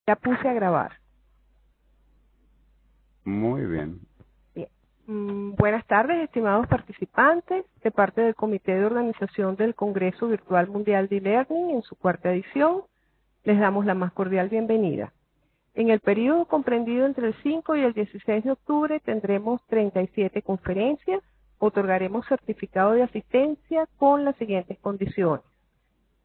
Ya puse a grabar. Muy bien. Bien. Buenas tardes, estimados participantes, de parte del Comité de Organización del Congreso Virtual Mundial de e-Learning en su cuarta edición. Les damos la más cordial bienvenida. En el periodo comprendido entre el 5 y el 16 de octubre tendremos 37 conferencias. Otorgaremos certificado de asistencia con las siguientes condiciones: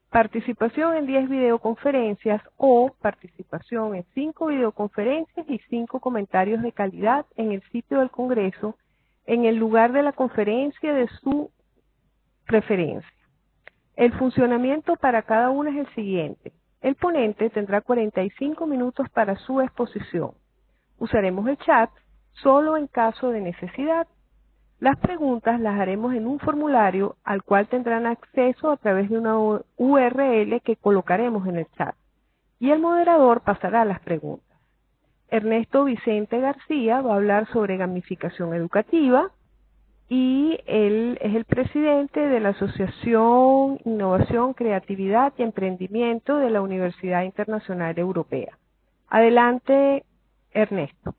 participación en 10 videoconferencias o participación en 5 videoconferencias y 5 comentarios de calidad en el sitio del Congreso en el lugar de la conferencia de su preferencia. El funcionamiento para cada una es el siguiente. El ponente tendrá 45 minutos para su exposición. Usaremos el chat solo en caso de necesidad. Las preguntas las haremos en un formulario al cual tendrán acceso a través de una URL que colocaremos en el chat, y el moderador pasará las preguntas. Ernesto Vicente García va a hablar sobre gamificación educativa y él es el presidente de la Asociación Innovación, Creatividad y Emprendimiento de la Universidad Internacional Europea. Adelante, Ernesto.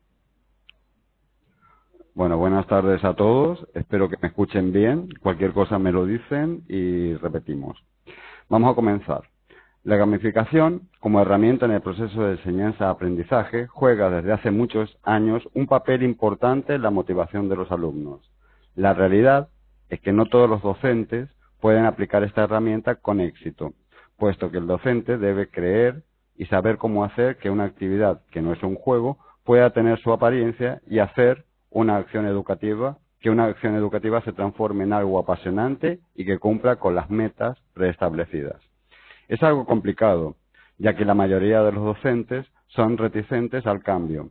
Bueno, buenas tardes a todos. Espero que me escuchen bien. Cualquier cosa me lo dicen y repetimos. Vamos a comenzar. La gamificación, como herramienta en el proceso de enseñanza-aprendizaje, juega desde hace muchos años un papel importante en la motivación de los alumnos. La realidad es que no todos los docentes pueden aplicar esta herramienta con éxito, puesto que el docente debe creer y saber cómo hacer que una actividad, que no es un juego, pueda tener su apariencia y hacer una acción educativa, que una acción educativa se transforme en algo apasionante y que cumpla con las metas preestablecidas. Es algo complicado, ya que la mayoría de los docentes son reticentes al cambio.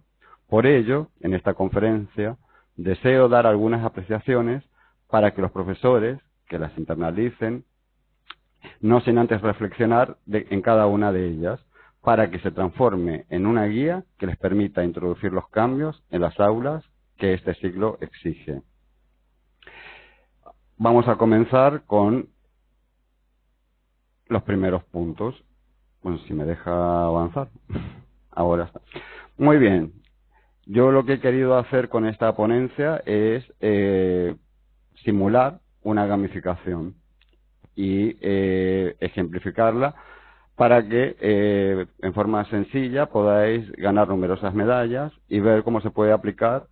Por ello, en esta conferencia, deseo dar algunas apreciaciones para que los profesores, que las internalicen, no sin antes reflexionar en cada una de ellas, para que se transforme en una guía que les permita introducir los cambios en las aulas que este siglo exige. Vamos a comenzar con los primeros puntos. Bueno, si me deja avanzar. Ahora está. Muy bien. Yo lo que he querido hacer con esta ponencia es simular una gamificación y ejemplificarla para que en forma sencilla podáis ganar numerosas medallas y ver cómo se puede aplicar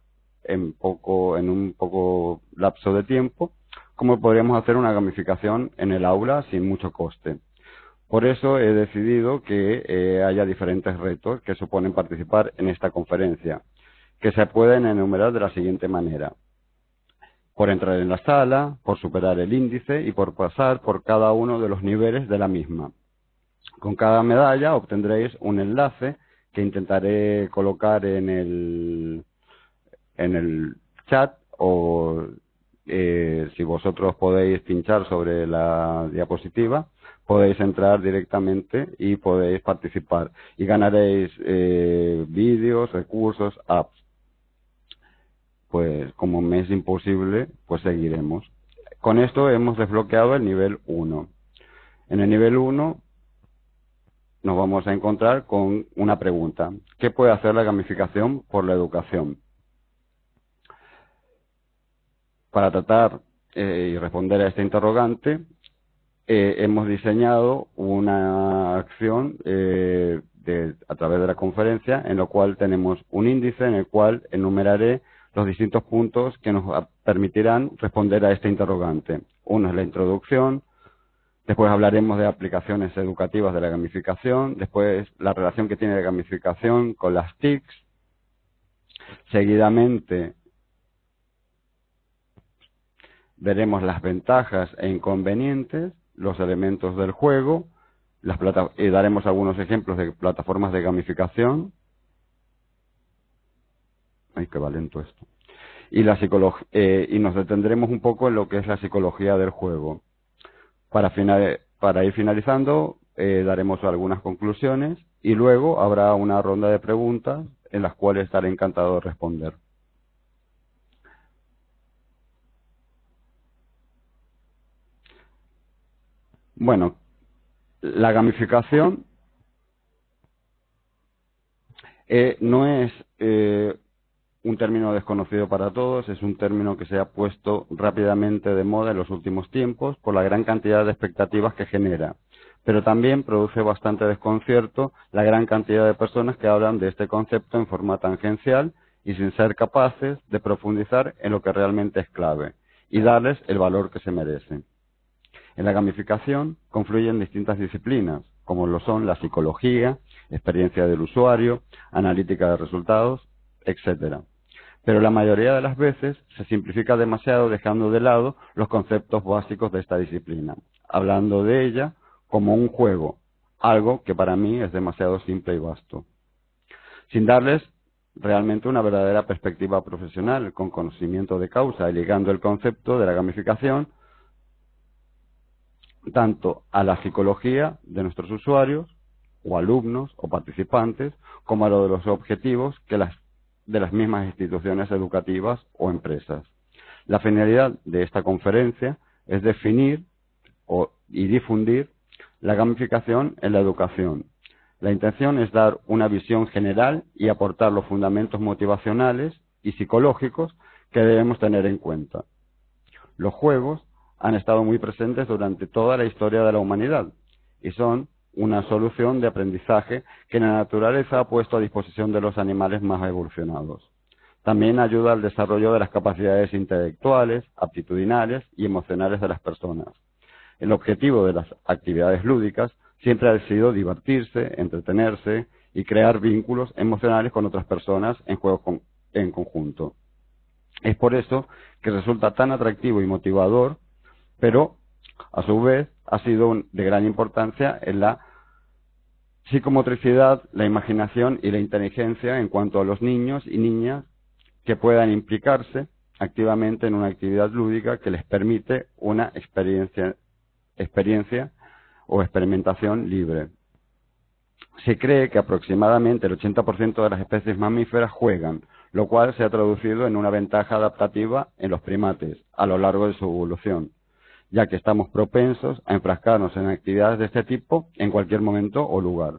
en un poco lapso de tiempo, cómo podríamos hacer una gamificación en el aula sin mucho coste. Por eso he decidido que haya diferentes retos que suponen participar en esta conferencia, que se pueden enumerar de la siguiente manera: por entrar en la sala, por superar el índice y por pasar por cada uno de los niveles de la misma. Con cada medalla obtendréis un enlace que intentaré colocar en el chat, o si vosotros podéis pinchar sobre la diapositiva, podéis entrar directamente y podéis participar y ganaréis vídeos, recursos, apps. Pues como me es imposible, pues seguiremos. Con esto hemos desbloqueado el nivel 1. En el nivel 1 nos vamos a encontrar con una pregunta: ¿qué puede hacer la gamificación por la educación? Para tratar y responder a este interrogante, hemos diseñado una acción a través de la conferencia, en la cual tenemos un índice en el cual enumeraré los distintos puntos que nos permitirán responder a este interrogante. Uno es la introducción, después hablaremos de aplicaciones educativas de la gamificación, después la relación que tiene la gamificación con las TICs, seguidamente veremos las ventajas e inconvenientes, los elementos del juego, y daremos algunos ejemplos de plataformas de gamificación. Ay, qué va lento esto. Y y nos detendremos un poco en lo que es la psicología del juego. Para ir finalizando, daremos algunas conclusiones y luego habrá una ronda de preguntas en las cuales estaré encantado de responder. Bueno, la gamificación No es un término desconocido para todos, es un término que se ha puesto rápidamente de moda en los últimos tiempos por la gran cantidad de expectativas que genera. Pero también produce bastante desconcierto la gran cantidad de personas que hablan de este concepto en forma tangencial y sin ser capaces de profundizar en lo que realmente es clave y darles el valor que se merecen. En la gamificación confluyen distintas disciplinas, como lo son la psicología, experiencia del usuario, analítica de resultados, etcétera. Pero la mayoría de las veces se simplifica demasiado dejando de lado los conceptos básicos de esta disciplina, hablando de ella como un juego, algo que para mí es demasiado simple y vasto, sin darles realmente una verdadera perspectiva profesional con conocimiento de causa y ligando el concepto de la gamificación tanto a la psicología de nuestros usuarios o alumnos o participantes como a lo de los objetivos de las mismas instituciones educativas o empresas. La finalidad de esta conferencia es definir y difundir la gamificación en la educación. La intención es dar una visión general y aportar los fundamentos motivacionales y psicológicos que debemos tener en cuenta. Los juegos han estado muy presentes durante toda la historia de la humanidad y son una solución de aprendizaje que la naturaleza ha puesto a disposición de los animales más evolucionados. También ayuda al desarrollo de las capacidades intelectuales, aptitudinales y emocionales de las personas. El objetivo de las actividades lúdicas siempre ha sido divertirse, entretenerse y crear vínculos emocionales con otras personas en juegos en conjunto. Es por eso que resulta tan atractivo y motivador, pero a su vez ha sido de gran importancia en la psicomotricidad, la imaginación y la inteligencia en cuanto a los niños y niñas que puedan implicarse activamente en una actividad lúdica que les permite una experiencia o experimentación libre. Se cree que aproximadamente el 80% de las especies mamíferas juegan, lo cual se ha traducido en una ventaja adaptativa en los primates a lo largo de su evolución, ya que estamos propensos a enfrascarnos en actividades de este tipo en cualquier momento o lugar.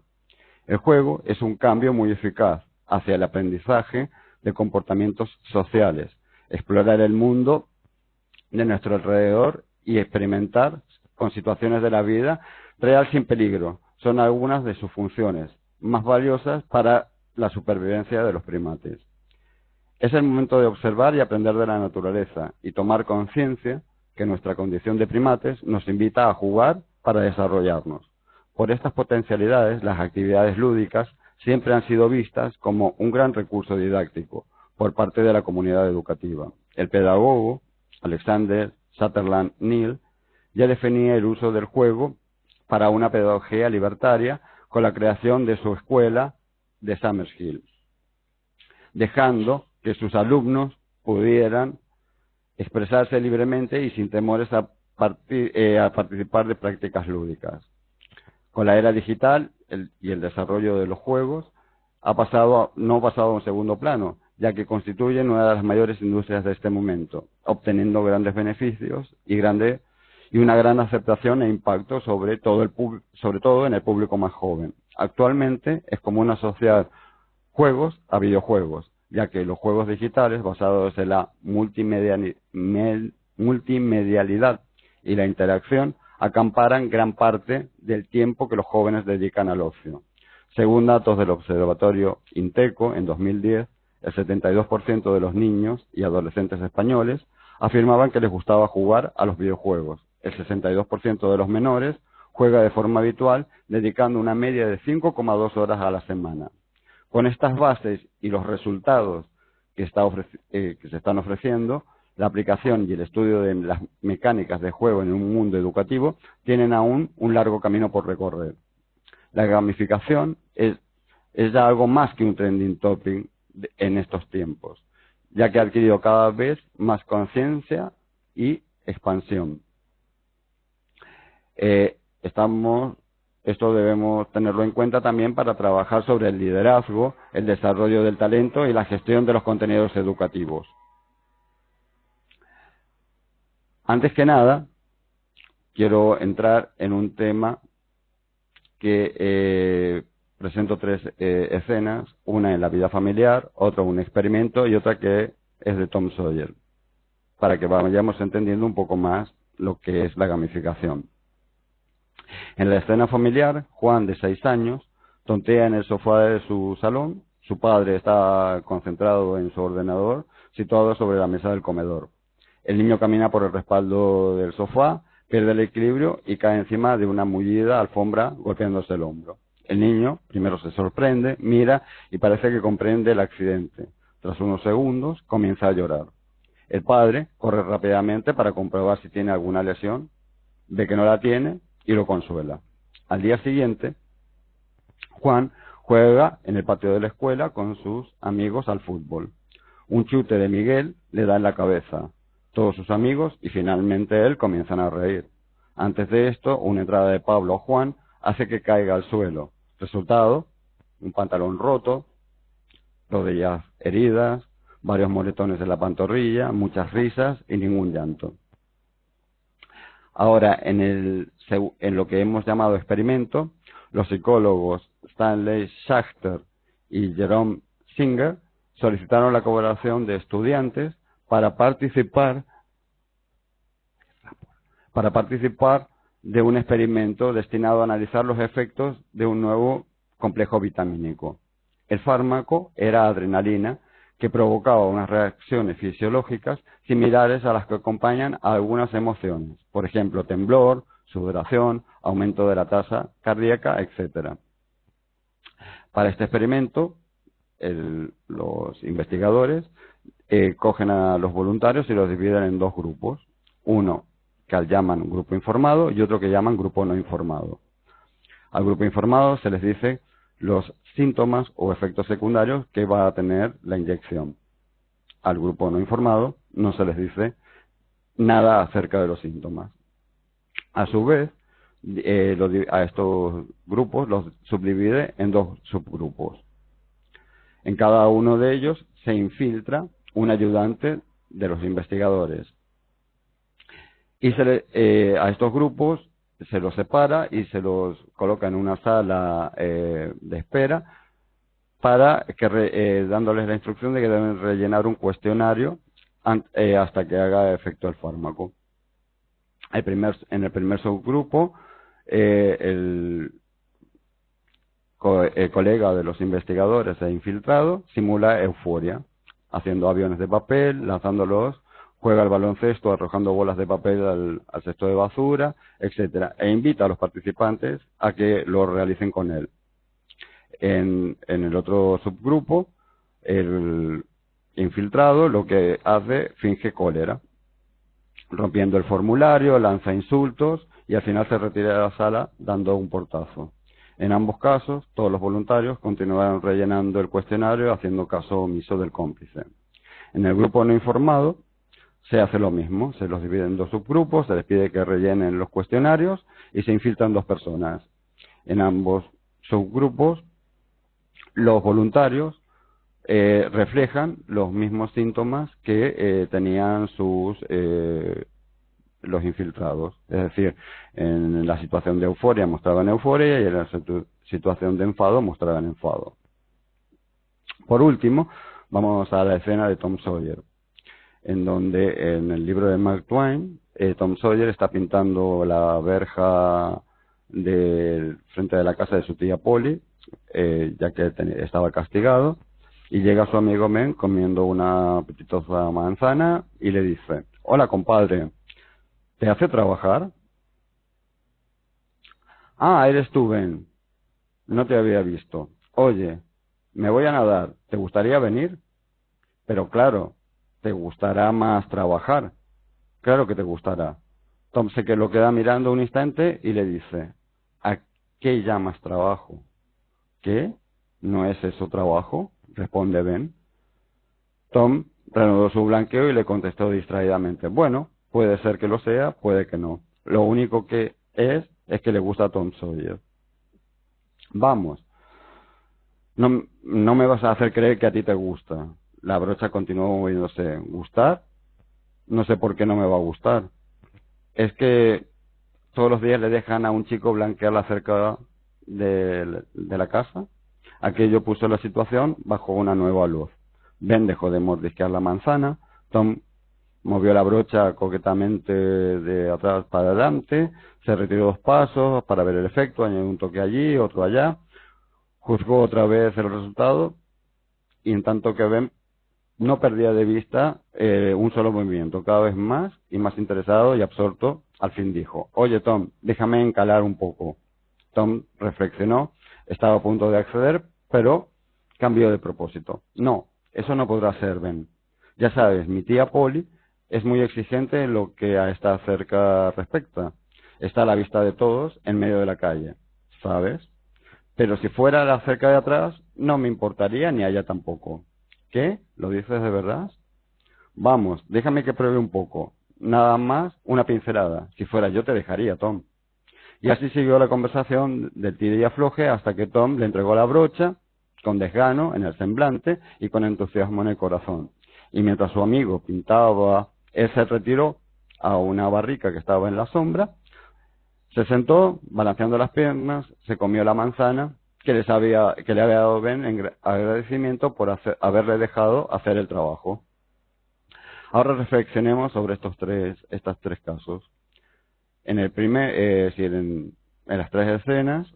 El juego es un cambio muy eficaz hacia el aprendizaje de comportamientos sociales, explorar el mundo de nuestro alrededor y experimentar con situaciones de la vida real sin peligro. Son algunas de sus funciones más valiosas para la supervivencia de los primates. Es el momento de observar y aprender de la naturaleza y tomar conciencia que nuestra condición de primates nos invita a jugar para desarrollarnos. Por estas potencialidades, las actividades lúdicas siempre han sido vistas como un gran recurso didáctico por parte de la comunidad educativa. El pedagogo Alexander Sutherland Neill ya definía el uso del juego para una pedagogía libertaria con la creación de su escuela de Summerhill, dejando que sus alumnos pudieran expresarse libremente y sin temores a participar de prácticas lúdicas. Con la era digital y el desarrollo de los juegos no ha pasado a un segundo plano, ya que constituyen una de las mayores industrias de este momento, obteniendo grandes beneficios y una gran aceptación e impacto sobre todo en el público más joven. Actualmente es común asociar juegos a videojuegos, ya que los juegos digitales basados en la multimedialidad y la interacción acaparan gran parte del tiempo que los jóvenes dedican al ocio. Según datos del Observatorio Inteco, en 2010, el 72% de los niños y adolescentes españoles afirmaban que les gustaba jugar a los videojuegos. El 62% de los menores juega de forma habitual, dedicando una media de 5,2 horas a la semana. Con estas bases y los resultados que se están ofreciendo, la aplicación y el estudio de las mecánicas de juego en un mundo educativo tienen aún un largo camino por recorrer. La gamificación es ya algo más que un trending topic en estos tiempos, ya que ha adquirido cada vez más conciencia y expansión. Esto debemos tenerlo en cuenta también para trabajar sobre el liderazgo, el desarrollo del talento y la gestión de los contenidos educativos. Antes que nada, quiero entrar en un tema que presento tres escenas, una en la vida familiar, otra un experimento y otra que es de Tom Sawyer, para que vayamos entendiendo un poco más lo que es la gamificación. En la escena familiar, Juan, de 6 años, tontea en el sofá de su salón. Su padre está concentrado en su ordenador, situado sobre la mesa del comedor. El niño camina por el respaldo del sofá, pierde el equilibrio y cae encima de una mullida alfombra, golpeándose el hombro. El niño primero se sorprende, mira y parece que comprende el accidente. Tras unos segundos, comienza a llorar. El padre corre rápidamente para comprobar si tiene alguna lesión, ve que no la tiene y lo consuela. Al día siguiente, Juan juega en el patio de la escuela con sus amigos al fútbol. Un chute de Miguel le da en la cabeza. Todos sus amigos y finalmente él comienzan a reír. Antes de esto, una entrada de Pablo a Juan hace que caiga al suelo. Resultado, un pantalón roto, rodillas heridas, varios moretones en la pantorrilla, muchas risas y ningún llanto. Ahora, en lo que hemos llamado experimento, los psicólogos Stanley Schachter y Jerome Singer solicitaron la colaboración de estudiantes para participar de un experimento destinado a analizar los efectos de un nuevo complejo vitamínico. El fármaco era adrenalina, que provocaba unas reacciones fisiológicas similares a las que acompañan a algunas emociones, por ejemplo, temblor, sudoración, aumento de la tasa cardíaca, etc. Para este experimento, los investigadores cogen a los voluntarios y los dividen en dos grupos, uno que llaman grupo informado y otro que llaman grupo no informado. Al grupo informado se les dice los síntomas o efectos secundarios que va a tener la inyección. Al grupo no informado no se les dice nada acerca de los síntomas. A su vez, a estos grupos los subdivide en dos subgrupos. En cada uno de ellos se infiltra un ayudante de los investigadores. Y a estos grupos se los separa y se los coloca en una sala de espera para que dándoles la instrucción de que deben rellenar un cuestionario hasta que haga efecto el fármaco. En el primer subgrupo, el colega de los investigadores e infiltrado simula euforia, haciendo aviones de papel, lanzándolos, juega al baloncesto arrojando bolas de papel al cesto de basura, etcétera, e invita a los participantes a que lo realicen con él. En el otro subgrupo, el infiltrado lo que hace, finge cólera, rompiendo el formulario, lanza insultos y al final se retira de la sala dando un portazo. En ambos casos, todos los voluntarios continuaron rellenando el cuestionario haciendo caso omiso del cómplice. En el grupo no informado se hace lo mismo, se los divide en dos subgrupos, se les pide que rellenen los cuestionarios y se infiltran dos personas. En ambos subgrupos, los voluntarios reflejan los mismos síntomas que tenían los infiltrados. Es decir, en la situación de euforia mostraban euforia y en la situación de enfado mostraban enfado. Por último, vamos a la escena de Tom Sawyer, en donde en el libro de Mark Twain, Tom Sawyer está pintando la verja del frente de la casa de su tía Polly, ya que estaba castigado, y llega su amigo Ben comiendo una apetitosa manzana y le dice: «Hola, compadre, ¿te hace trabajar?» «Ah, eres tú, Ben. No te había visto. Oye, me voy a nadar. ¿Te gustaría venir?» «Pero claro, te gustará más trabajar». «Claro que te gustará». Tom lo queda mirando un instante y le dice: «¿A qué llamas trabajo?» «¿Qué? ¿No es eso trabajo?», responde Ben. Tom reanudó su blanqueo y le contestó distraídamente: «Bueno, puede ser que lo sea, puede que no. Lo único que es que le gusta a Tom Sawyer». «Vamos, no me vas a hacer creer que a ti te gusta». La brocha continuó moviéndose. «¿Gustar? No sé por qué no me va a gustar. Es que todos los días le dejan a un chico blanquear la cerca de la casa. Aquello puso la situación bajo una nueva luz. Ben dejó de mordisquear la manzana. Tom movió la brocha coquetamente de atrás para adelante. Se retiró 2 pasos para ver el efecto. Añadió un toque allí, otro allá. Juzgó otra vez el resultado. Y en tanto que Ben no perdía de vista un solo movimiento, cada vez más y más interesado y absorto, al fin dijo: oye Tom, déjame encalar un poco. Tom reflexionó, estaba a punto de acceder, pero cambió de propósito. No, eso no podrá ser, Ben. Ya sabes, mi tía Polly es muy exigente en lo que a esta cerca respecta. Está a la vista de todos en medio de la calle, ¿sabes? Pero si fuera la cerca de atrás, no me importaría ni a ella tampoco. ¿Qué? ¿Lo dices de verdad? Vamos, déjame que pruebe un poco. Nada más una pincelada. Si fuera yo te dejaría, Tom. Y así siguió la conversación de tira y afloje hasta que Tom le entregó la brocha, con desgano en el semblante y con entusiasmo en el corazón. Y mientras su amigo pintaba, él se retiró a una barrica que estaba en la sombra, se sentó, balanceando las piernas, se comió la manzana que le había dado Ben en agradecimiento por haberle dejado hacer el trabajo. Ahora reflexionemos sobre estos tres casos. En el en las 3 escenas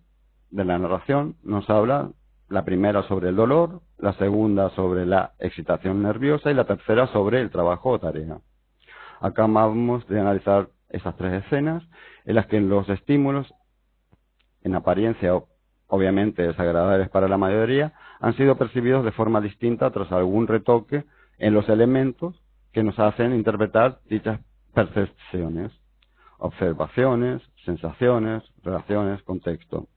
de la narración nos habla la primera sobre el dolor, la segunda sobre la excitación nerviosa y la tercera sobre el trabajo o tarea. Acá vamos de analizar esas 3 escenas en las que los estímulos, en apariencia obviamente desagradables para la mayoría, han sido percibidos de forma distinta tras algún retoque en los elementos que nos hacen interpretar dichas percepciones, observaciones, sensaciones, relaciones, contexto.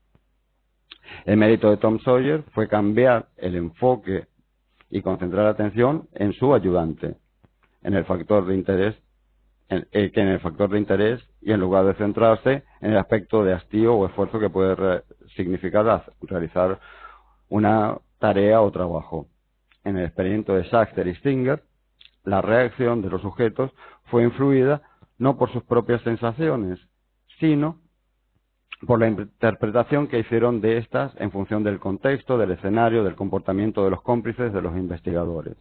El mérito de Tom Sawyer fue cambiar el enfoque y concentrar la atención en su ayudante, en el factor de interés, y en lugar de centrarse en el aspecto de hastío o esfuerzo que puede significar realizar una tarea o trabajo. En el experimento de Schachter y Stinger, la reacción de los sujetos fue influida no por sus propias sensaciones, sino por la interpretación que hicieron de estas en función del contexto, del escenario, del comportamiento de los cómplices, de los investigadores.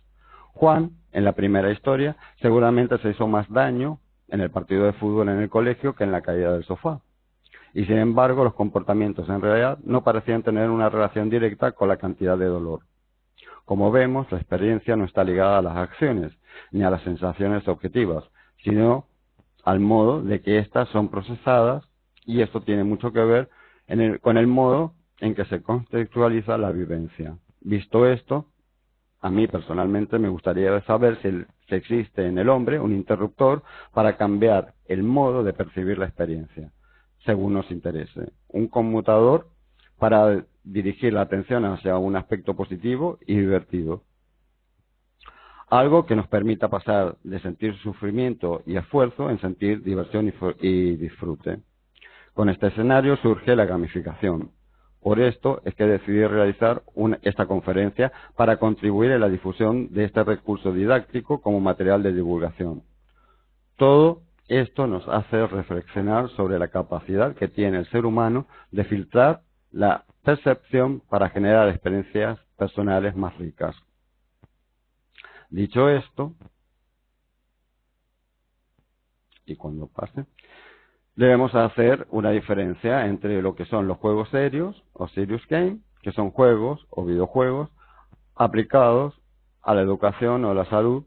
Juan, en la primera historia, seguramente se hizo más daño en el partido de fútbol en el colegio que en la caída del sofá. Y sin embargo, los comportamientos en realidad no parecían tener una relación directa con la cantidad de dolor. Como vemos, la experiencia no está ligada a las acciones ni a las sensaciones objetivas, sino al modo de que éstas son procesadas, y esto tiene mucho que ver con el modo en que se contextualiza la vivencia. Visto esto, a mí personalmente me gustaría saber si existe en el hombre un interruptor para cambiar el modo de percibir la experiencia, según nos interese. Un conmutador para dirigir la atención hacia un aspecto positivo y divertido. Algo que nos permita pasar de sentir sufrimiento y esfuerzo en sentir diversión y disfrute. Con este escenario surge la gamificación. Por esto es que decidí realizar esta conferencia para contribuir en la difusión de este recurso didáctico como material de divulgación. Todo esto nos hace reflexionar sobre la capacidad que tiene el ser humano de filtrar la percepción para generar experiencias personales más ricas. Dicho esto, y cuando pase, debemos hacer una diferencia entre lo que son los juegos serios o serious game, que son juegos o videojuegos aplicados a la educación o la salud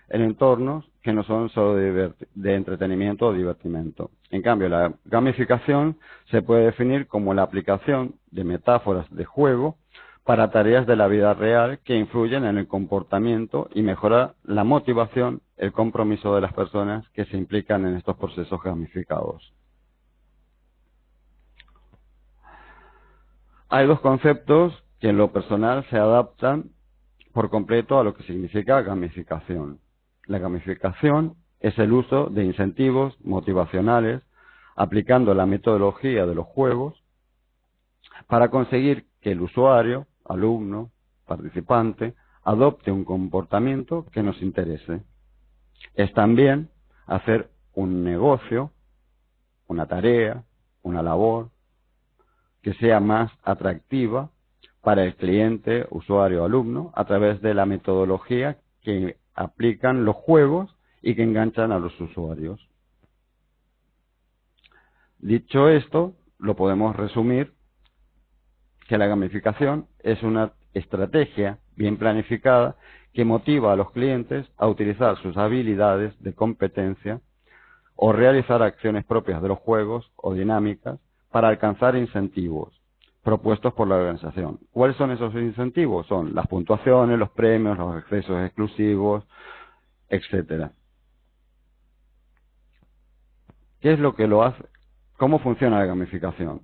en entornos que no son solo de entretenimiento o divertimento. En cambio, la gamificación se puede definir como la aplicación de metáforas de juego para tareas de la vida real que influyen en el comportamiento y mejora la motivación, el compromiso de las personas que se implican en estos procesos gamificados. Hay 2 conceptos que en lo personal se adaptan por completo a lo que significa gamificación. La gamificación es el uso de incentivos motivacionales aplicando la metodología de los juegos para conseguir que el usuario, alumno, participante, adopte un comportamiento que nos interese. Es también hacer un negocio, una tarea, una labor, que sea más atractiva para el cliente, usuario, alumno, a través de la metodología que aplican los juegos y que enganchan a los usuarios. Dicho esto, lo podemos resumir que la gamificación es una estrategia bien planificada que motiva a los clientes a utilizar sus habilidades de competencia o realizar acciones propias de los juegos o dinámicas para alcanzar incentivos propuestos por la organización. ¿Cuáles son esos incentivos? Son las puntuaciones, los premios, los accesos exclusivos, etcétera. ¿Qué es lo que lo hace? ¿Cómo funciona la gamificación?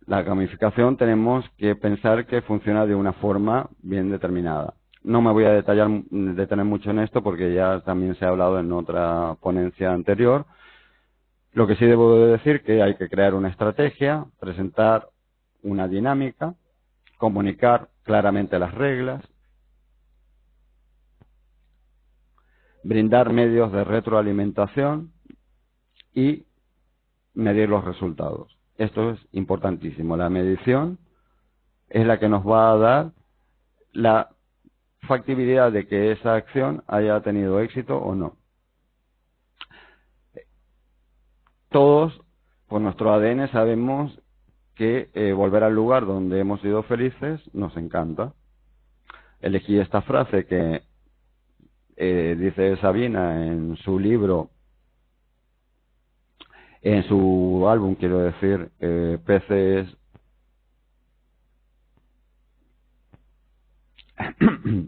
La gamificación tenemos que pensar que funciona de una forma bien determinada. No me voy a detener mucho en esto porque ya también se ha hablado en otra ponencia anterior. Lo que sí debo de decir que hay que crear una estrategia, presentar una dinámica, comunicar claramente las reglas, brindar medios de retroalimentación y medir los resultados. Esto es importantísimo. La medición es la que nos va a dar la factibilidad de que esa acción haya tenido éxito o no. Todos, por nuestro ADN, sabemos que volver al lugar donde hemos sido felices nos encanta. Elegí esta frase que dice Sabina en su libro, en su álbum, quiero decir, Peces...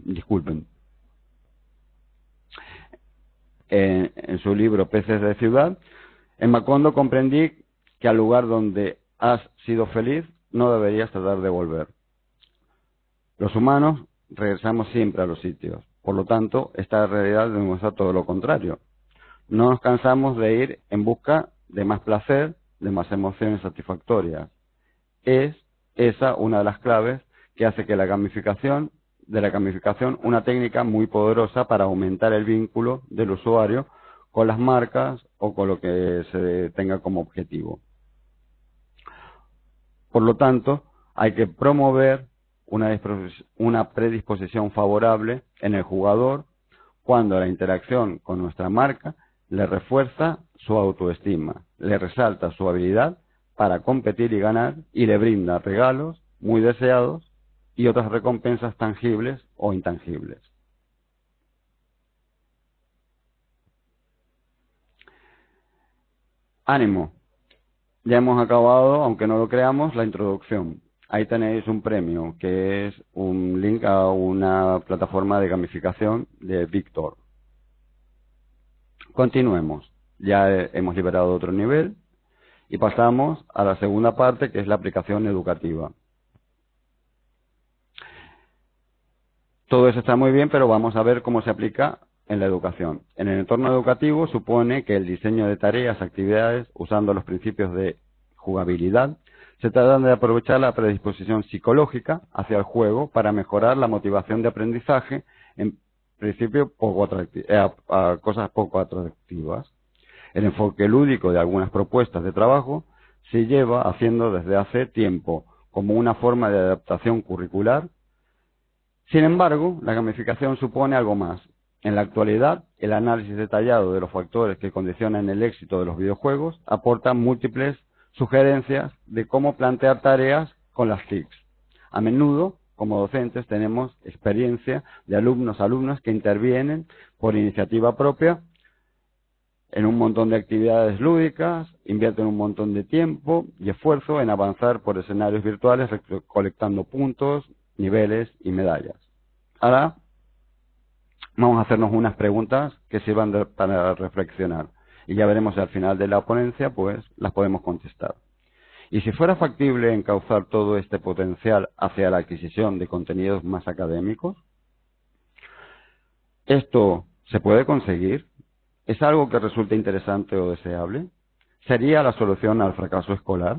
Disculpen. En su libro Peces de Ciudad, en Macondo comprendí que al lugar donde has sido feliz no deberías tratar de volver. Los humanos regresamos siempre a los sitios. Por lo tanto, esta realidad demuestra todo lo contrario. No nos cansamos de ir en busca de más placer, de más emociones satisfactorias. Es esa una de las claves que hace que la gamificación una técnica muy poderosa para aumentar el vínculo del usuario con las marcas o con lo que se tenga como objetivo. Por lo tanto, hay que promover una predisposición favorable en el jugador cuando la interacción con nuestra marca le refuerza su autoestima, le resalta su habilidad para competir y ganar y le brinda regalos muy deseados y otras recompensas tangibles o intangibles. Ánimo. Ya hemos acabado, aunque no lo creamos, la introducción. Ahí tenéis un premio, que es un link a una plataforma de gamificación de Víctor. Continuemos. Ya hemos liberado otro nivel y pasamos a la segunda parte, que es la aplicación educativa. Todo eso está muy bien, pero vamos a ver cómo se aplica en la educación. En el entorno educativo supone que el diseño de tareas, actividades, usando los principios de jugabilidad, se trata de aprovechar la predisposición psicológica hacia el juego para mejorar la motivación de aprendizaje, en principio a cosas poco atractivas. El enfoque lúdico de algunas propuestas de trabajo se lleva haciendo desde hace tiempo como una forma de adaptación curricular. Sin embargo, la gamificación supone algo más. En la actualidad, el análisis detallado de los factores que condicionan el éxito de los videojuegos aporta múltiples sugerencias de cómo plantear tareas con las TICs. A menudo, como docentes, tenemos experiencia de alumnas que intervienen por iniciativa propia en un montón de actividades lúdicas, invierten un montón de tiempo y esfuerzo en avanzar por escenarios virtuales recolectando puntos, niveles y medallas. Ahora vamos a hacernos unas preguntas que sirvan para reflexionar y ya veremos si al final de la ponencia pues las podemos contestar. Y si fuera factible encauzar todo este potencial hacia la adquisición de contenidos más académicos, ¿esto se puede conseguir? ¿Es algo que resulte interesante o deseable? ¿Sería la solución al fracaso escolar?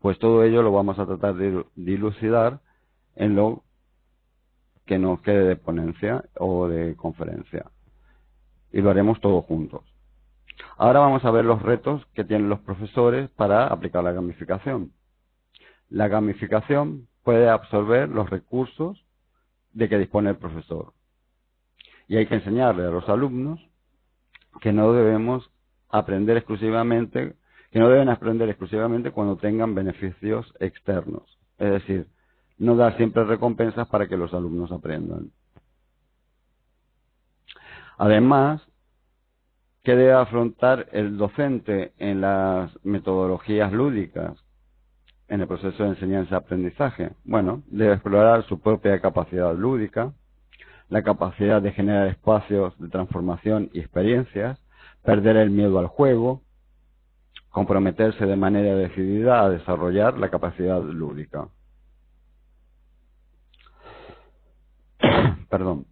Pues todo ello lo vamos a tratar de dilucidar en lo que nos quede de ponencia o de conferencia. Y lo haremos todos juntos. Ahora vamos a ver los retos que tienen los profesores para aplicar la gamificación. La gamificación puede absorber los recursos de que dispone el profesor. Y hay que enseñarle a los alumnos que no debemos aprender exclusivamente, que no deben aprender exclusivamente cuando tengan beneficios externos. Es decir, no dar siempre recompensas para que los alumnos aprendan. Además, ¿qué debe afrontar el docente en las metodologías lúdicas, en el proceso de enseñanza-aprendizaje? Bueno, debe explorar su propia capacidad lúdica, la capacidad de generar espacios de transformación y experiencias, perder el miedo al juego, comprometerse de manera decidida a desarrollar la capacidad lúdica. Perdón.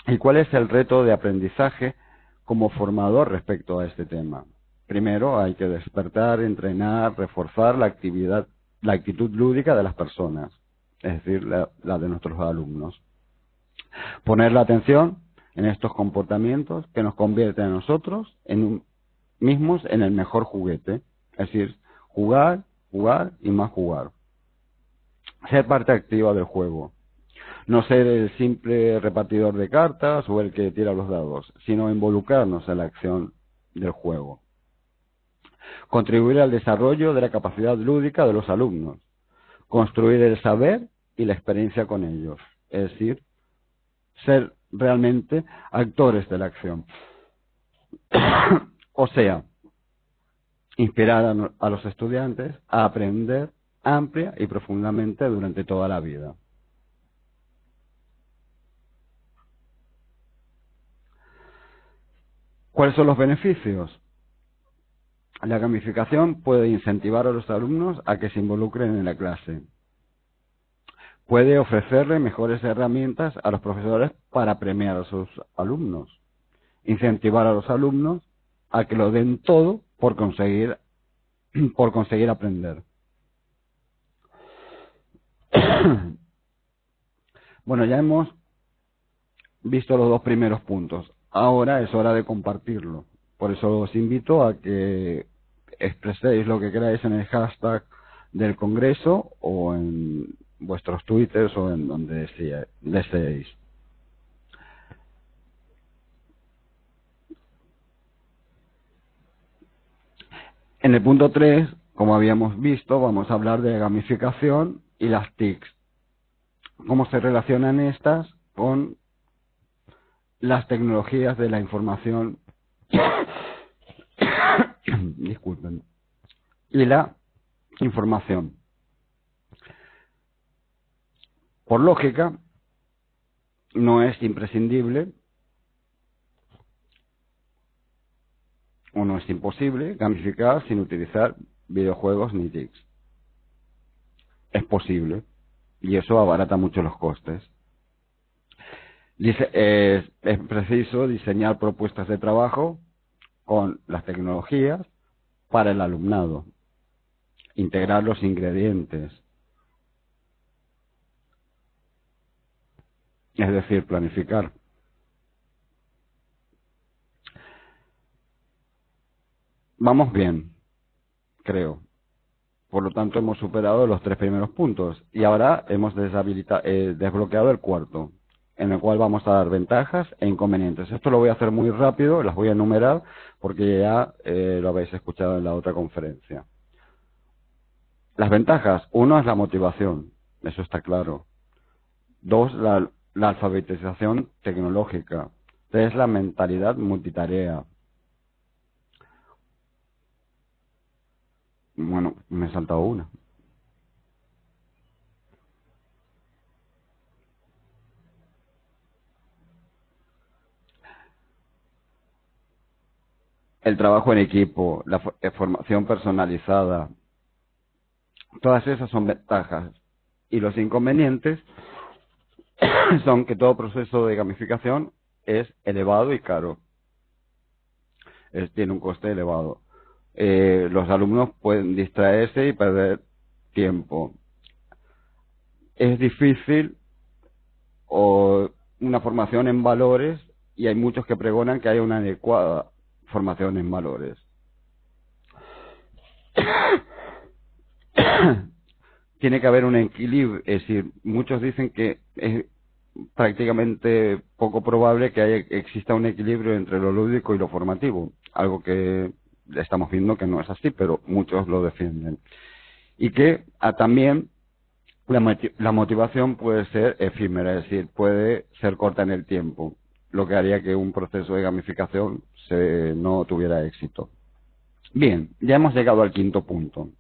¿Y cuál es el reto de aprendizaje como formador respecto a este tema? Primero, hay que despertar, entrenar, reforzar la actitud lúdica de las personas, es decir, la de nuestros alumnos. Poner la atención en estos comportamientos que nos convierten a nosotros mismos en el mejor juguete, es decir, jugar, jugar y más jugar. Ser parte activa del juego. No ser el simple repartidor de cartas o el que tira los dados, sino involucrarnos en la acción del juego. Contribuir al desarrollo de la capacidad lúdica de los alumnos. Construir el saber y la experiencia con ellos. Es decir, ser realmente actores de la acción. O sea, inspirar a los estudiantes a aprender amplia y profundamente durante toda la vida. ¿Cuáles son los beneficios? La gamificación puede incentivar a los alumnos a que se involucren en la clase. Puede ofrecerle mejores herramientas a los profesores para premiar a sus alumnos. Incentivar a los alumnos a que lo den todo por conseguir aprender. Bueno, ya hemos visto los dos primeros puntos. Ahora es hora de compartirlo. Por eso os invito a que expreséis lo que queráis en el hashtag del Congreso o en vuestros twitters o en donde deseéis. En el punto 3, como habíamos visto, vamos a hablar de gamificación y las TICs. Cómo se relacionan estas con las tecnologías de la información disculpen, y la información. Por lógica, no es imprescindible o no es imposible gamificar sin utilizar videojuegos ni TICs. Es posible y eso abarata mucho los costes. Es preciso diseñar propuestas de trabajo con las tecnologías para el alumnado, integrar los ingredientes, es decir, planificar. Vamos bien, creo. Por lo tanto, hemos superado los 3 primeros puntos y ahora hemos desbloqueado el cuarto, en el cual vamos a dar ventajas e inconvenientes. Esto lo voy a hacer muy rápido, las voy a enumerar porque ya lo habéis escuchado en la otra conferencia. Las ventajas: 1 es la motivación, eso está claro. 2, la alfabetización tecnológica. 3, la mentalidad multitarea. Bueno, me he saltado una. El trabajo en equipo, la formación personalizada. Todas esas son ventajas. Y los inconvenientes son que todo proceso de gamificación es elevado y caro. Tiene un coste elevado. Los alumnos pueden distraerse y perder tiempo. Es difícil una formación en valores y hay muchos que pregonan que haya una adecuada formación en valores. Tiene que haber un equilibrio, es decir, muchos dicen que es prácticamente poco probable que exista un equilibrio entre lo lúdico y lo formativo, algo que estamos viendo que no es así, pero muchos lo defienden. Y que también la motivación puede ser efímera, es decir, puede ser corta en el tiempo, lo que haría que un proceso de gamificación no tuviera éxito. Bien, ya hemos llegado al quinto punto.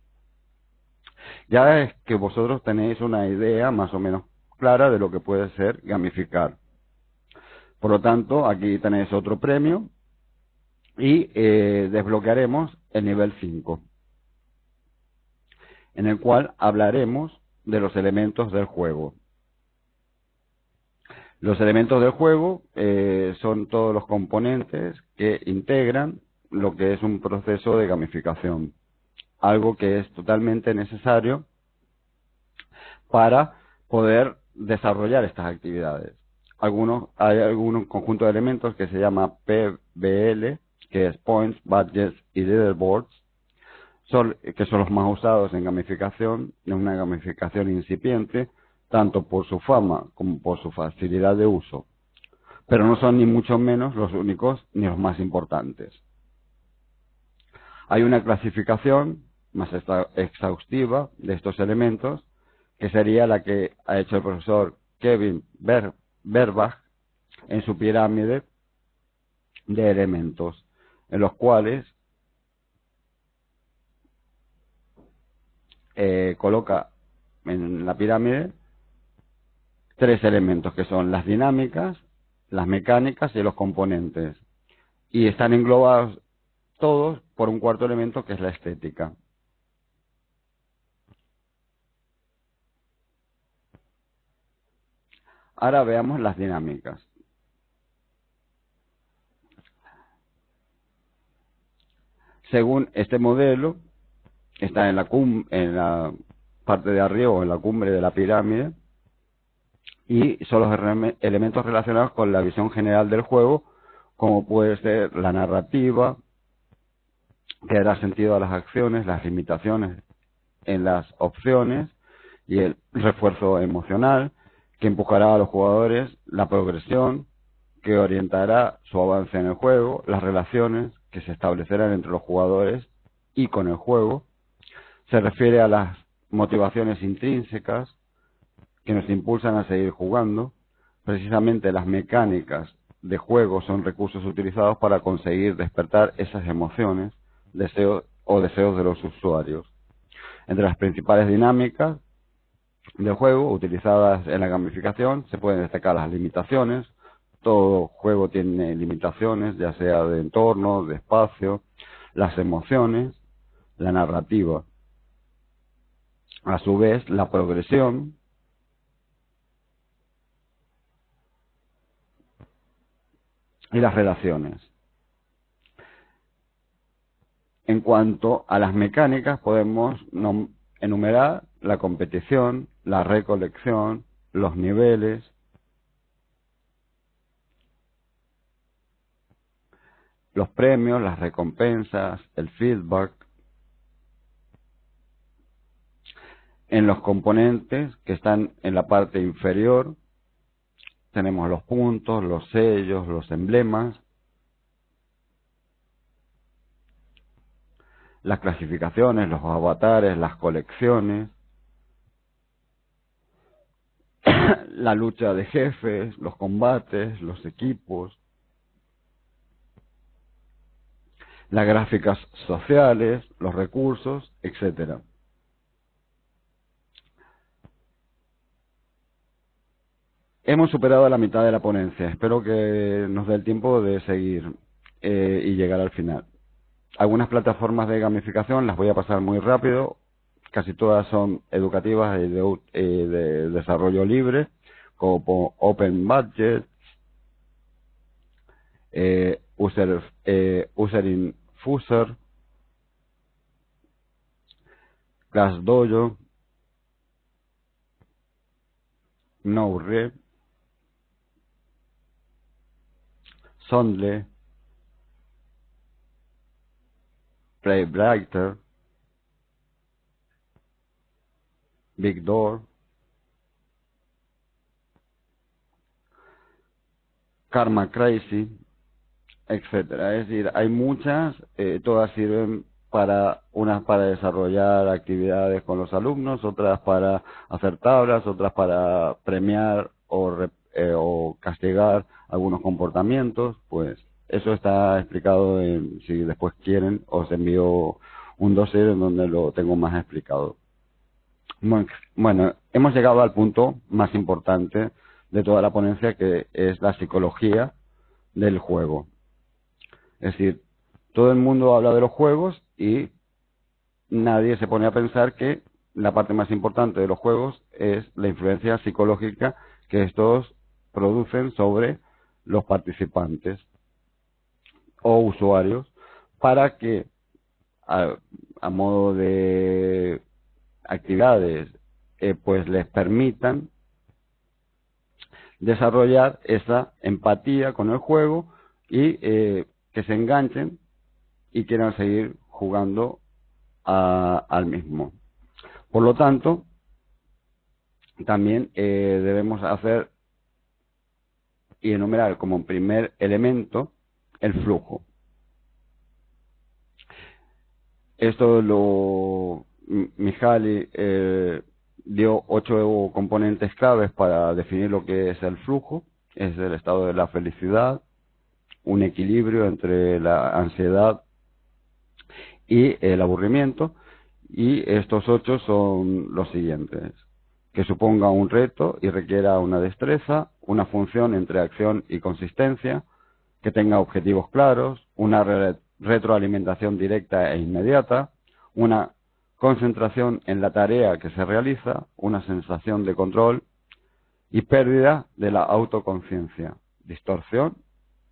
Ya es que vosotros tenéis una idea más o menos clara de lo que puede ser gamificar. Por lo tanto, aquí tenéis otro premio y desbloquearemos el nivel 5, en el cual hablaremos de los elementos del juego. Los elementos del juego son todos los componentes que integran lo que es un proceso de gamificación, algo que es totalmente necesario para poder desarrollar estas actividades. Hay algún conjunto de elementos que se llama PBL, que es Points, Badges y Leaderboards, que son los más usados en gamificación, en una gamificación incipiente, tanto por su fama como por su facilidad de uso, pero no son ni mucho menos los únicos ni los más importantes. Hay una clasificación más exhaustiva de estos elementos, que sería la que ha hecho el profesor Kevin Berbach en su pirámide de elementos, en los cuales coloca en la pirámide 3 elementos, que son las dinámicas, las mecánicas y los componentes. Y están englobados todos por un cuarto elemento, que es la estética. Ahora veamos las dinámicas. Según este modelo, está en la parte de arriba o en la cumbre de la pirámide, y son los elementos relacionados con la visión general del juego, como puede ser la narrativa, que dará sentido a las acciones, las limitaciones en las opciones y el refuerzo emocional, que empujará a los jugadores, la progresión, que orientará su avance en el juego, las relaciones que se establecerán entre los jugadores y con el juego. Se refiere a las motivaciones intrínsecas que nos impulsan a seguir jugando. Precisamente las mecánicas de juego son recursos utilizados para conseguir despertar esas emociones, deseos de los usuarios. Entre las principales dinámicas del juego utilizadas en la gamificación se pueden destacar las limitaciones. Todo juego tiene limitaciones, ya sea de entorno, de espacio, las emociones, la narrativa. A su vez, la progresión y las relaciones. En cuanto a las mecánicas, podemos enumerar la competición, la recolección, los niveles, los premios, las recompensas, el feedback. En los componentes que están en la parte inferior tenemos los puntos, los sellos, los emblemas, las clasificaciones, los avatares, las colecciones, la lucha de jefes, los combates, los equipos, las gráficas sociales, los recursos, etcétera. Hemos superado la mitad de la ponencia. Espero que nos dé el tiempo de seguir y llegar al final. Algunas plataformas de gamificación las voy a pasar muy rápido. Casi todas son educativas y de desarrollo libre, como Open Budget, User ClassDojo, Noure, Sondle, Play Brighter, Big Door, Karma Crazy, etcétera. Es decir, hay muchas, todas sirven unas para desarrollar actividades con los alumnos, otras para hacer tablas, otras para premiar o castigar algunos comportamientos. Pues eso está explicado si después quieren, os envío un dossier en donde lo tengo más explicado. Bueno, hemos llegado al punto más importante de toda la ponencia, que es la psicología del juego. Es decir, todo el mundo habla de los juegos y nadie se pone a pensar que la parte más importante de los juegos es la influencia psicológica que estos producen sobre los participantes o usuarios, para que a modo de actividades pues les permitan desarrollar esa empatía con el juego y que se enganchen y quieran seguir jugando al mismo. Por lo tanto, también debemos hacer y enumerar como primer elemento el flujo. Esto Mihaly dio 8 componentes claves para definir lo que es el flujo. Es el estado de la felicidad, un equilibrio entre la ansiedad y el aburrimiento, y estos 8 son los siguientes: que suponga un reto y requiera una destreza, una función entre acción y consistencia, que tenga objetivos claros, una retroalimentación directa e inmediata, una concentración en la tarea que se realiza, una sensación de control y pérdida de la autoconciencia, distorsión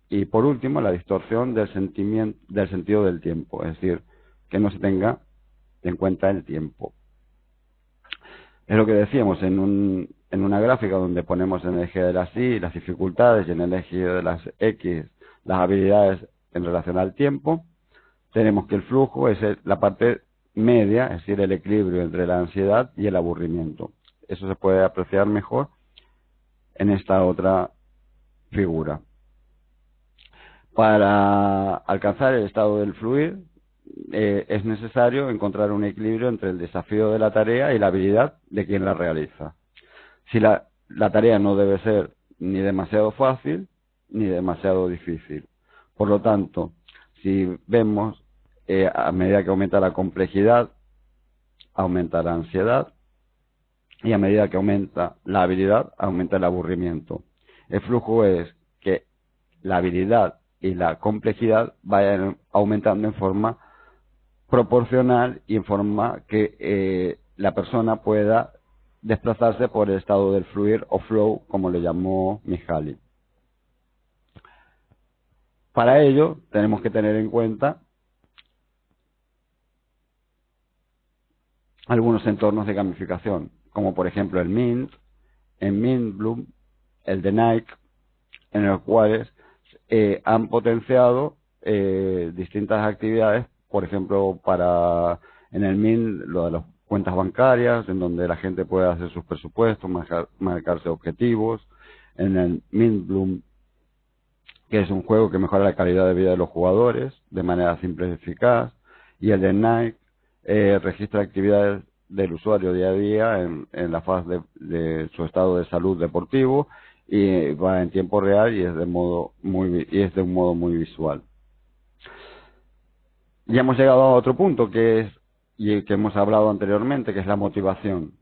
y, por último, la distorsión del sentido del tiempo, es decir, que no se tenga en cuenta el tiempo. Es lo que decíamos en una gráfica donde ponemos en el eje de las Y las dificultades y en el eje de las X las habilidades en relación al tiempo. Tenemos que el flujo es la parte media, es decir, el equilibrio entre la ansiedad y el aburrimiento. Eso se puede apreciar mejor en esta otra figura. Para alcanzar el estado del fluir, es necesario encontrar un equilibrio entre el desafío de la tarea y la habilidad de quien la realiza. Si la tarea no debe ser ni demasiado fácil ni demasiado difícil. Por lo tanto, si vemos, a medida que aumenta la complejidad, aumenta la ansiedad, y a medida que aumenta la habilidad, aumenta el aburrimiento. El flujo es que la habilidad y la complejidad vayan aumentando en forma proporcional y en forma que la persona pueda desplazarse por el estado del fluir o flow, como le llamó Mihaly. Para ello tenemos que tener en cuenta algunos entornos de gamificación, como por ejemplo el Mint, el MintBloom, el de Nike, en los cuales han potenciado distintas actividades, por ejemplo, en el Mint lo de las cuentas bancarias, en donde la gente puede hacer sus presupuestos, marcarse objetivos. En el MintBloom, que es un juego que mejora la calidad de vida de los jugadores de manera simple y eficaz. Y el de Nike registra actividades del usuario día a día en la faz de su estado de salud deportivo, y va en tiempo real y es de un modo muy visual. Ya hemos llegado a otro punto que hemos hablado anteriormente, que es la motivación.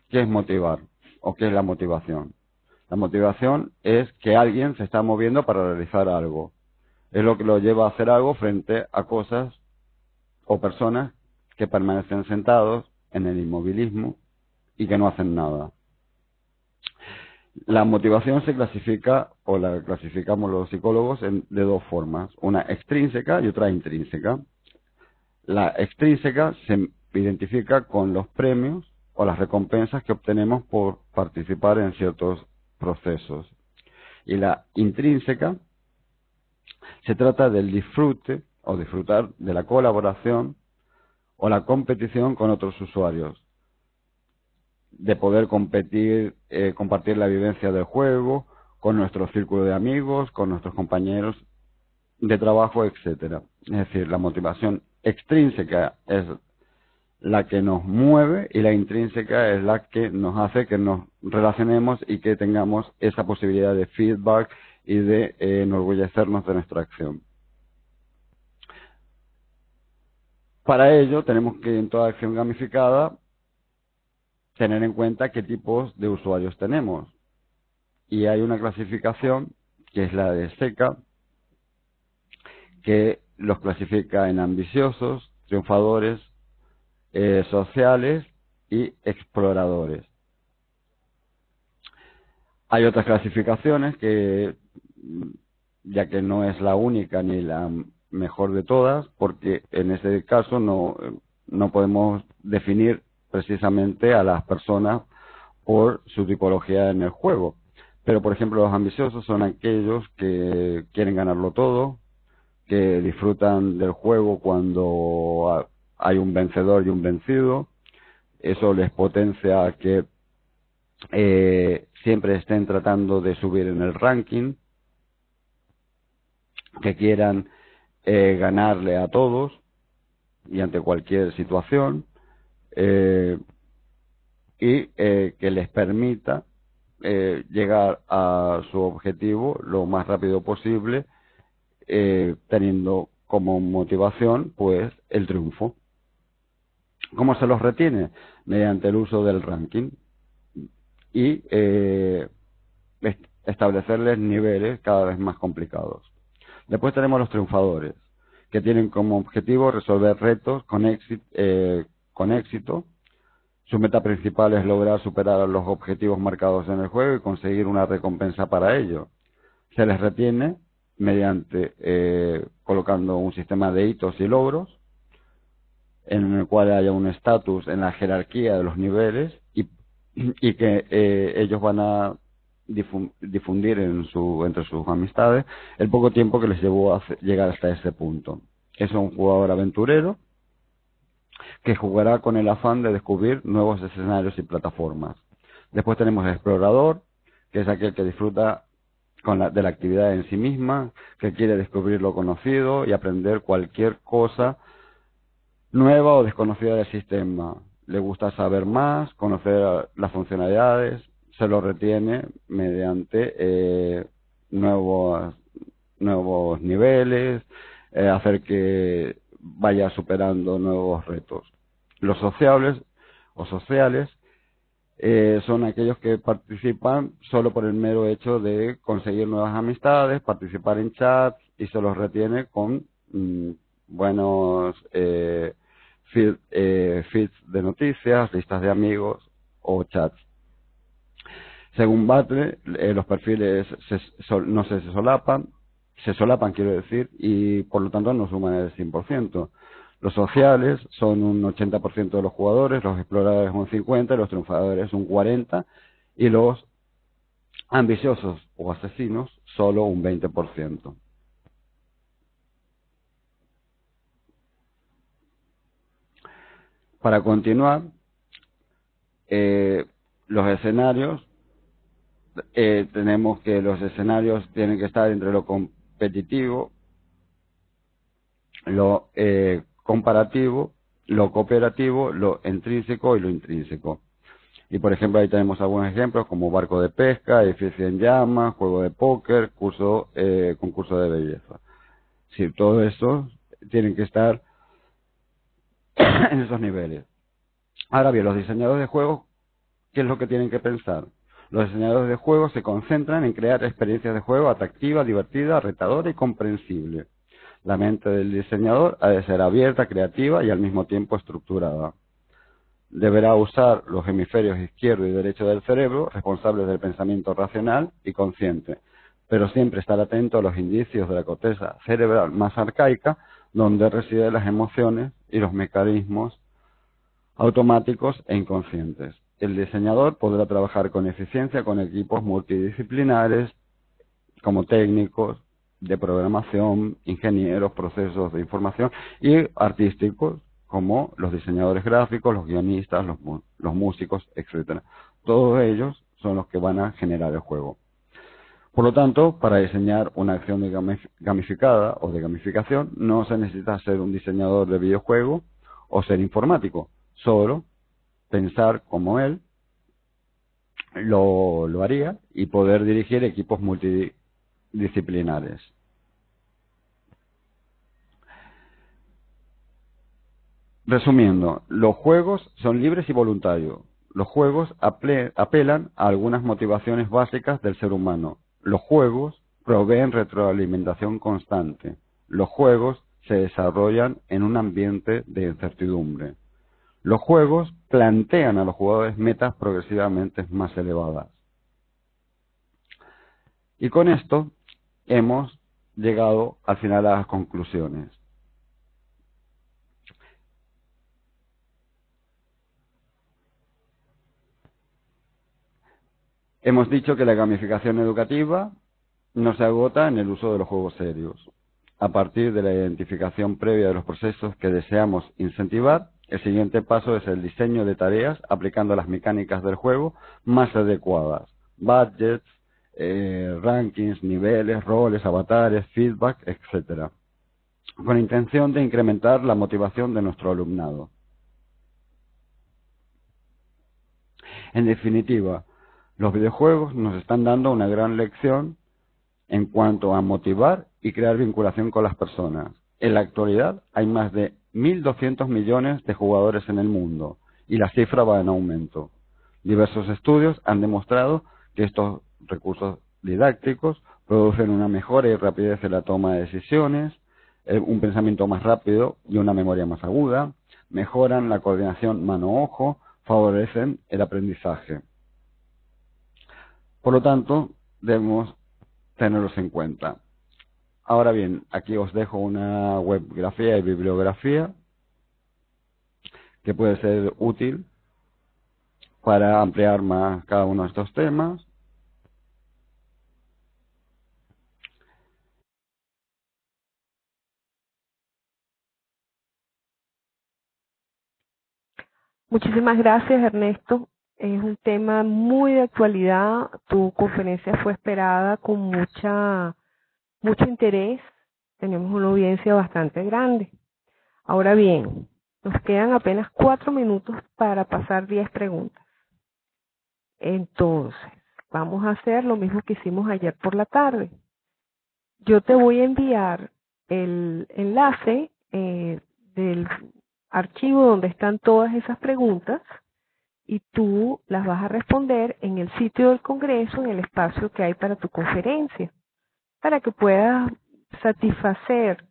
¿Qué es motivar? ¿O qué es la motivación? La motivación es que alguien se está moviendo para realizar algo. Es lo que lo lleva a hacer algo frente a cosas o personas que permanecen sentados en el inmovilismo y que no hacen nada. La motivación se clasifica, o la clasificamos los psicólogos, de 2 formas, una extrínseca y otra intrínseca. La extrínseca se identifica con los premios o las recompensas que obtenemos por participar en ciertos procesos. Y la intrínseca se trata del disfrute o disfrutar de la colaboración o la competición con otros usuarios, de poder competir, compartir la vivencia del juego con nuestro círculo de amigos, con nuestros compañeros de trabajo, etcétera. Es decir, la motivación extrínseca es la que nos mueve y la intrínseca es la que nos hace que nos relacionemos y que tengamos esa posibilidad de feedback y de enorgullecernos de nuestra acción. Para ello tenemos que en toda acción gamificada tener en cuenta qué tipos de usuarios tenemos. Y hay una clasificación que es la de SECA, que los clasifica en ambiciosos, triunfadores, sociales y exploradores. Hay otras clasificaciones que, ya que no es la única ni la mejor de todas, porque en ese caso no podemos definir precisamente a las personas por su tipología en el juego. Pero, por ejemplo, los ambiciosos son aquellos que quieren ganarlo todo, que disfrutan del juego cuando hay un vencedor y un vencido. Eso les potencia a que siempre estén tratando de subir en el ranking, que quieran ganarle a todos y ante cualquier situación, y que les permita llegar a su objetivo lo más rápido posible, teniendo como motivación pues el triunfo. ¿Cómo se los retiene? Mediante el uso del ranking y establecerles niveles cada vez más complicados. Después tenemos los triunfadores, que tienen como objetivo resolver retos con éxito. Su meta principal es lograr superar los objetivos marcados en el juego y conseguir una recompensa para ello. Se les retiene mediante colocando un sistema de hitos y logros, en el cual haya un estatus en la jerarquía de los niveles y que ellos van a difundir entre sus amistades el poco tiempo que les llevó a llegar hasta ese punto. Es un jugador aventurero que jugará con el afán de descubrir nuevos escenarios y plataformas. Después tenemos el explorador, que es aquel que disfruta de la actividad en sí misma, que quiere descubrir lo conocido y aprender cualquier cosa nueva o desconocida del sistema. Le gusta saber más, conocer las funcionalidades, se lo retiene mediante nuevos niveles, hacer que vaya superando nuevos retos. Los sociables son aquellos que participan solo por el mero hecho de conseguir nuevas amistades, participar en chats y se los retiene con buenos feeds de noticias, listas de amigos o chats. Según Butler, los perfiles no se solapan quiero decir, y por lo tanto no suman el 100%. Los sociales son un 80% de los jugadores, los exploradores un 50%, los triunfadores un 40% y los ambiciosos o asesinos solo un 20%. Para continuar, los escenarios, tenemos que los escenarios tienen que estar entre lo competitivo, lo comparativo, lo cooperativo, lo intrínseco y lo intrínseco. Y por ejemplo ahí tenemos algunos ejemplos como barco de pesca, edificio en llamas, juego de póker, concurso de belleza. Sí, todo eso tienen que estar en esos niveles. Ahora bien, los diseñadores de juegos, ¿qué es lo que tienen que pensar? Los diseñadores de juegos se concentran en crear experiencias de juego atractivas, divertidas, retadoras y comprensibles. La mente del diseñador ha de ser abierta, creativa y al mismo tiempo estructurada. Deberá usar los hemisferios izquierdo y derecho del cerebro, responsables del pensamiento racional y consciente, pero siempre estar atento a los indicios de la corteza cerebral más arcaica, donde residen las emociones y los mecanismos automáticos e inconscientes. El diseñador podrá trabajar con eficiencia con equipos multidisciplinares, como técnicos, de programación, ingenieros, procesos de información y artísticos como los diseñadores gráficos, los guionistas, los músicos, etcétera. Todos ellos son los que van a generar el juego. Por lo tanto, para diseñar una acción gamificada o de gamificación, no se necesita ser un diseñador de videojuego o ser informático, solo pensar como él lo haría y poder dirigir equipos multidisciplinares. Resumiendo, los juegos son libres y voluntarios. Los juegos apelan a algunas motivaciones básicas del ser humano. Los juegos proveen retroalimentación constante. Los juegos se desarrollan en un ambiente de incertidumbre. Los juegos plantean a los jugadores metas progresivamente más elevadas. Y con esto hemos llegado al final a las conclusiones. Hemos dicho que la gamificación educativa no se agota en el uso de los juegos serios. A partir de la identificación previa de los procesos que deseamos incentivar, el siguiente paso es el diseño de tareas aplicando las mecánicas del juego más adecuadas. Budgets, rankings, niveles, roles, avatares, feedback, etcétera, con intención de incrementar la motivación de nuestro alumnado. En definitiva, los videojuegos nos están dando una gran lección en cuanto a motivar y crear vinculación con las personas. En la actualidad hay más de 1.200 millones de jugadores en el mundo y la cifra va en aumento. Diversos estudios han demostrado que estos recursos didácticos producen una mejora y rapidez en la toma de decisiones, un pensamiento más rápido y una memoria más aguda, mejoran la coordinación mano-ojo, favorecen el aprendizaje. Por lo tanto, debemos tenerlos en cuenta. Ahora bien, aquí os dejo una webgrafía y bibliografía que puede ser útil para ampliar más cada uno de estos temas. Muchísimas gracias, Ernesto. Es un tema muy de actualidad. Tu conferencia fue esperada con mucho interés. Tenemos una audiencia bastante grande. Ahora bien, nos quedan apenas 4 minutos para pasar 10 preguntas. Entonces, vamos a hacer lo mismo que hicimos ayer por la tarde. Yo te voy a enviar el enlace del archivo donde están todas esas preguntas y tú las vas a responder en el sitio del Congreso, en el espacio que hay para tu conferencia, para que puedas satisfacer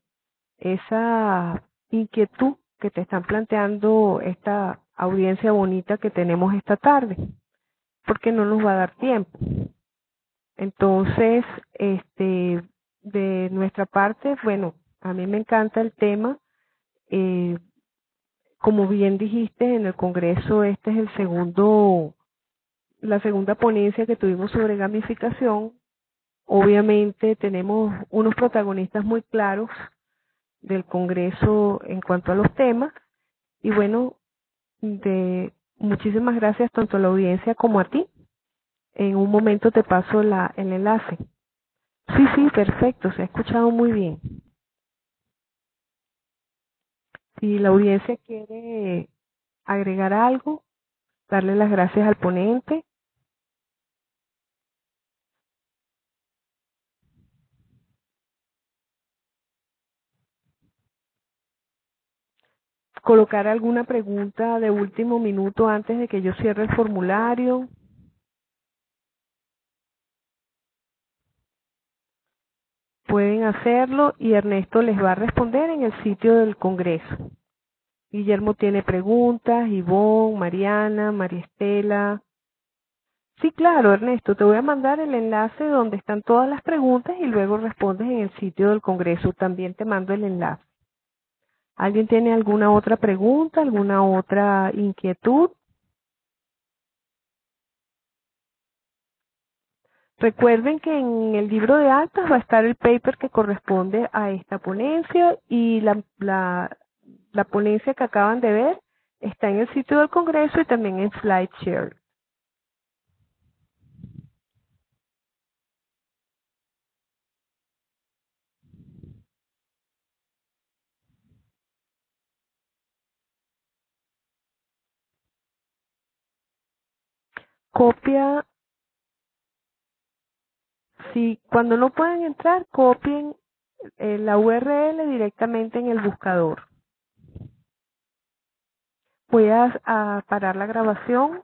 esa inquietud que te están planteando esta audiencia bonita que tenemos esta tarde, porque no nos va a dar tiempo. Entonces, de nuestra parte, bueno, a mí me encanta el tema. Como bien dijiste, en el Congreso este es la segunda ponencia que tuvimos sobre gamificación. Obviamente tenemos unos protagonistas muy claros del Congreso en cuanto a los temas. Y bueno, muchísimas gracias tanto a la audiencia como a ti. En un momento te paso el enlace. Sí, perfecto, se ha escuchado muy bien. Si la audiencia quiere agregar algo, darle las gracias al ponente. Colocar alguna pregunta de último minuto antes de que yo cierre el formulario. Pueden hacerlo y Ernesto les va a responder en el sitio del Congreso. Guillermo tiene preguntas, Ivonne, Mariana, María Estela. Sí, claro, Ernesto, te voy a mandar el enlace donde están todas las preguntas y luego respondes en el sitio del Congreso. También te mando el enlace. ¿Alguien tiene alguna otra pregunta, alguna otra inquietud? Recuerden que en el libro de actas va a estar el paper que corresponde a esta ponencia y la ponencia que acaban de ver está en el sitio del Congreso y también en SlideShare. Copia, si cuando no pueden entrar, copien la URL directamente en el buscador. Voy a parar la grabación